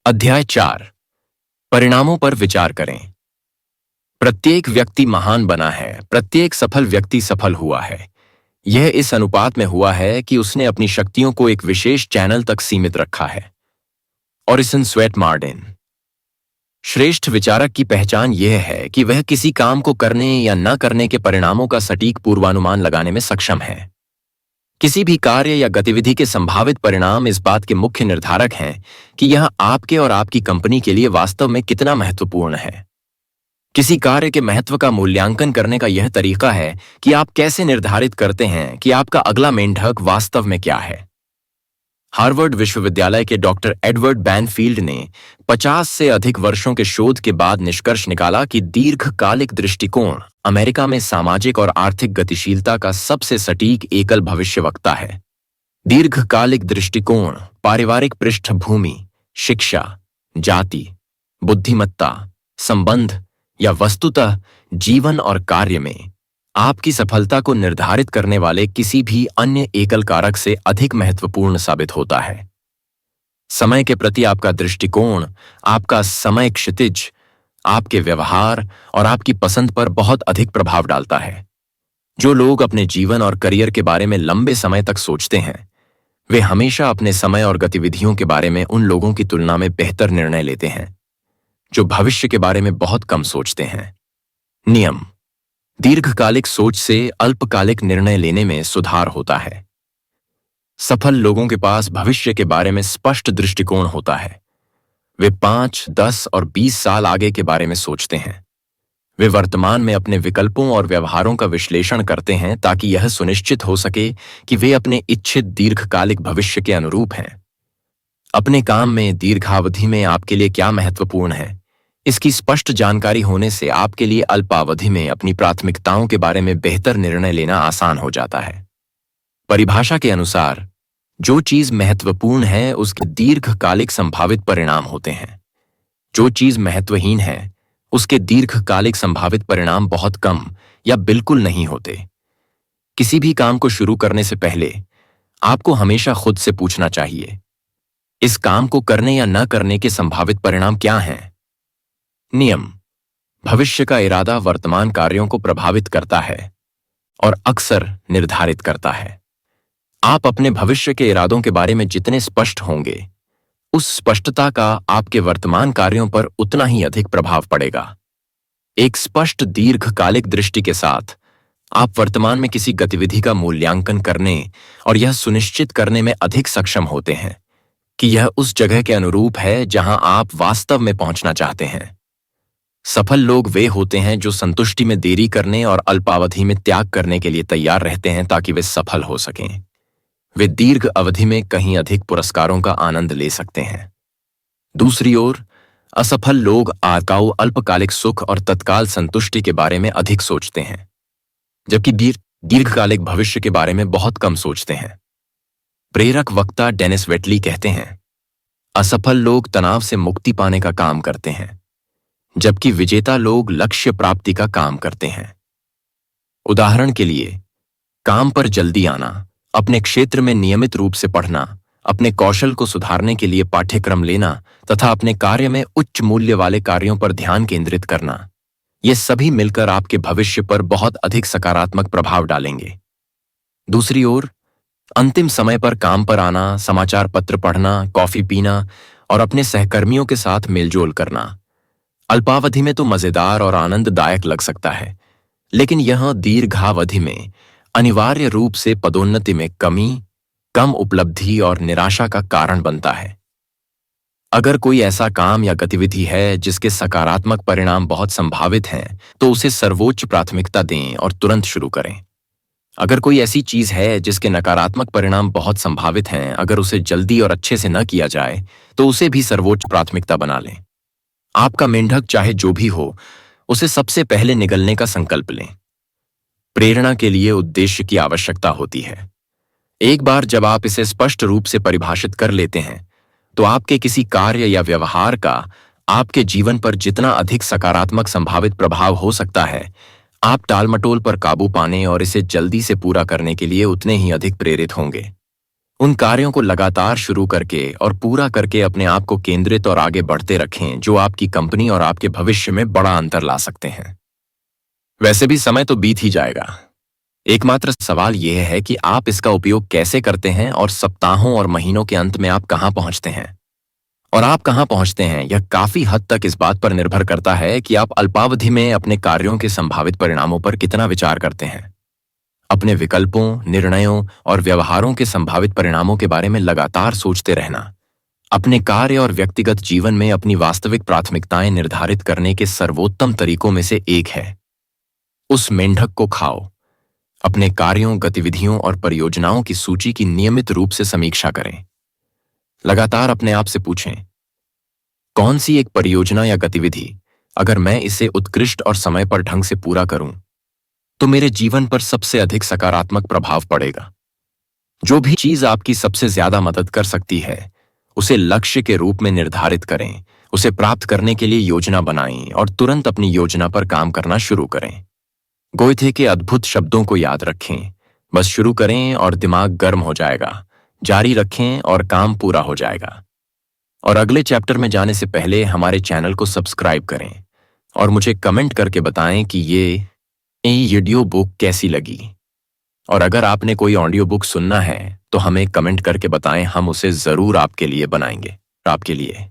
अध्याय 4। परिणामों पर विचार करें। प्रत्येक व्यक्ति महान बना है, प्रत्येक सफल व्यक्ति सफल हुआ है। यह इस अनुपात में हुआ है कि उसने अपनी शक्तियों को एक विशेष चैनल तक सीमित रखा है। ओरिसन स्वेट मार्टिन। श्रेष्ठ विचारक की पहचान यह है कि वह किसी काम को करने या न करने के परिणामों का सटीक पूर्वानुमान लगाने में सक्षम है। किसी भी कार्य या गतिविधि के संभावित परिणाम इस बात के मुख्य निर्धारक हैं कि यह आपके और आपकी कंपनी के लिए वास्तव में कितना महत्वपूर्ण है। किसी कार्य के महत्व का मूल्यांकन करने का यह तरीका है कि आप कैसे निर्धारित करते हैं कि आपका अगला मेंढक वास्तव में क्या है। हार्वर्ड विश्वविद्यालय के डॉक्टर एडवर्ड बैनफील्ड ने 50 से अधिक वर्षों के शोध के बाद निष्कर्ष निकाला कि दीर्घकालिक दृष्टिकोण अमेरिका में सामाजिक और आर्थिक गतिशीलता का सबसे सटीक एकल भविष्यवक्ता है। दीर्घकालिक दृष्टिकोण पारिवारिक पृष्ठभूमि, शिक्षा, जाति, बुद्धिमत्ता, संबंध या वस्तुतः जीवन और कार्य में आपकी सफलता को निर्धारित करने वाले किसी भी अन्य एकल कारक से अधिक महत्वपूर्ण साबित होता है। समय के प्रति आपका दृष्टिकोण आपका समय क्षितिज, आपके व्यवहार और आपकी पसंद पर बहुत अधिक प्रभाव डालता है। जो लोग अपने जीवन और करियर के बारे में लंबे समय तक सोचते हैं, वे हमेशा अपने समय और गतिविधियों के बारे में उन लोगों की तुलना में बेहतर निर्णय लेते हैं जो भविष्य के बारे में बहुत कम सोचते हैं। नियम: दीर्घकालिक सोच से अल्पकालिक निर्णय लेने में सुधार होता है। सफल लोगों के पास भविष्य के बारे में स्पष्ट दृष्टिकोण होता है। वे 5, 10 और 20 साल आगे के बारे में सोचते हैं। वे वर्तमान में अपने विकल्पों और व्यवहारों का विश्लेषण करते हैं ताकि यह सुनिश्चित हो सके कि वे अपने इच्छित दीर्घकालिक भविष्य के अनुरूप हैं। अपने काम में दीर्घावधि में आपके लिए क्या महत्वपूर्ण है, इसकी स्पष्ट जानकारी होने से आपके लिए अल्पावधि में अपनी प्राथमिकताओं के बारे में बेहतर निर्णय लेना आसान हो जाता है। परिभाषा के अनुसार जो चीज महत्वपूर्ण है उसके दीर्घकालिक संभावित परिणाम होते हैं। जो चीज महत्वहीन है उसके दीर्घकालिक संभावित परिणाम बहुत कम या बिल्कुल नहीं होते। किसी भी काम को शुरू करने से पहले आपको हमेशा खुद से पूछना चाहिए, इस काम को करने या न करने के संभावित परिणाम क्या हैं। नियम: भविष्य का इरादा वर्तमान कार्यों को प्रभावित करता है और अक्सर निर्धारित करता है। आप अपने भविष्य के इरादों के बारे में जितने स्पष्ट होंगे, उस स्पष्टता का आपके वर्तमान कार्यों पर उतना ही अधिक प्रभाव पड़ेगा। एक स्पष्ट दीर्घकालिक दृष्टि के साथ आप वर्तमान में किसी गतिविधि का मूल्यांकन करने और यह सुनिश्चित करने में अधिक सक्षम होते हैं कि यह उस जगह के अनुरूप है जहां आप वास्तव में पहुंचना चाहते हैं। सफल लोग वे होते हैं जो संतुष्टि में देरी करने और अल्पावधि में त्याग करने के लिए तैयार रहते हैं ताकि वे सफल हो सकें। वे दीर्घ अवधि में कहीं अधिक पुरस्कारों का आनंद ले सकते हैं। दूसरी ओर, असफल लोग आकाऊ अल्पकालिक सुख और तत्काल संतुष्टि के बारे में अधिक सोचते हैं, जबकि दीर्घकालिक भविष्य के बारे में बहुत कम सोचते हैं। प्रेरक वक्ता डेनिस वेटली कहते हैं, असफल लोग तनाव से मुक्ति पाने का काम करते हैं, जबकि विजेता लोग लक्ष्य प्राप्ति का काम करते हैं। उदाहरण के लिए, काम पर जल्दी आना, अपने क्षेत्र में नियमित रूप से पढ़ना, अपने कौशल को सुधारने के लिए पाठ्यक्रम लेना तथा अपने कार्य में उच्च मूल्य वाले कार्यों पर ध्यान केंद्रित करना, ये सभी मिलकर आपके भविष्य पर बहुत अधिक सकारात्मक प्रभाव डालेंगे। दूसरी ओर, अंतिम समय पर काम पर आना, समाचार पत्र पढ़ना, कॉफी पीना और अपने सहकर्मियों के साथ मेलजोल करना अल्पावधि में तो मजेदार और आनंददायक लग सकता है, लेकिन यह दीर्घावधि में अनिवार्य रूप से पदोन्नति में कमी, कम उपलब्धि और निराशा का कारण बनता है। अगर कोई ऐसा काम या गतिविधि है जिसके सकारात्मक परिणाम बहुत संभावित हैं, तो उसे सर्वोच्च प्राथमिकता दें और तुरंत शुरू करें। अगर कोई ऐसी चीज है जिसके नकारात्मक परिणाम बहुत संभावित हैं, अगर उसे जल्दी और अच्छे से न किया जाए तो उसे भी सर्वोच्च प्राथमिकता बना लें। आपका मेंढक चाहे जो भी हो, उसे सबसे पहले निगलने का संकल्प लें। प्रेरणा के लिए उद्देश्य की आवश्यकता होती है। एक बार जब आप इसे स्पष्ट रूप से परिभाषित कर लेते हैं, तो आपके किसी कार्य या व्यवहार का आपके जीवन पर जितना अधिक सकारात्मक संभावित प्रभाव हो सकता है, आप टालमटोल पर काबू पाने और इसे जल्दी से पूरा करने के लिए उतने ही अधिक प्रेरित होंगे। उन कार्यों को लगातार शुरू करके और पूरा करके अपने आप को केंद्रित और आगे बढ़ते रखें जो आपकी कंपनी और आपके भविष्य में बड़ा अंतर ला सकते हैं। वैसे भी समय तो बीत ही जाएगा। एकमात्र सवाल यह है कि आप इसका उपयोग कैसे करते हैं और सप्ताहों और महीनों के अंत में आप कहां पहुंचते हैं। और आप कहां पहुंचते हैं यह काफी हद तक इस बात पर निर्भर करता है कि आप अल्पावधि में अपने कार्यों के संभावित परिणामों पर कितना विचार करते हैं। अपने विकल्पों, निर्णयों और व्यवहारों के संभावित परिणामों के बारे में लगातार सोचते रहना अपने कार्य और व्यक्तिगत जीवन में अपनी वास्तविक प्राथमिकताएं निर्धारित करने के सर्वोत्तम तरीकों में से एक है। उस मेंढक को खाओ। अपने कार्यों, गतिविधियों और परियोजनाओं की सूची की नियमित रूप से समीक्षा करें। लगातार अपने आप से पूछें, कौन सी एक परियोजना या गतिविधि, अगर मैं इसे उत्कृष्ट और समय पर ढंग से पूरा करूं, तो मेरे जीवन पर सबसे अधिक सकारात्मक प्रभाव पड़ेगा। जो भी चीज आपकी सबसे ज्यादा मदद कर सकती है, उसे लक्ष्य के रूप में निर्धारित करें, उसे प्राप्त करने के लिए योजना बनाएं और तुरंत अपनी योजना पर काम करना शुरू करें। गोयथे के अद्भुत शब्दों को याद रखें, बस शुरू करें और दिमाग गर्म हो जाएगा, जारी रखें और काम पूरा हो जाएगा। और अगले चैप्टर में जाने से पहले हमारे चैनल को सब्सक्राइब करें और मुझे कमेंट करके बताएं कि ये वीडियो बुक कैसी लगी। और अगर आपने कोई ऑडियो बुक सुनना है तो हमें कमेंट करके बताएं, हम उसे जरूर आपके लिए बनाएंगे, आपके लिए।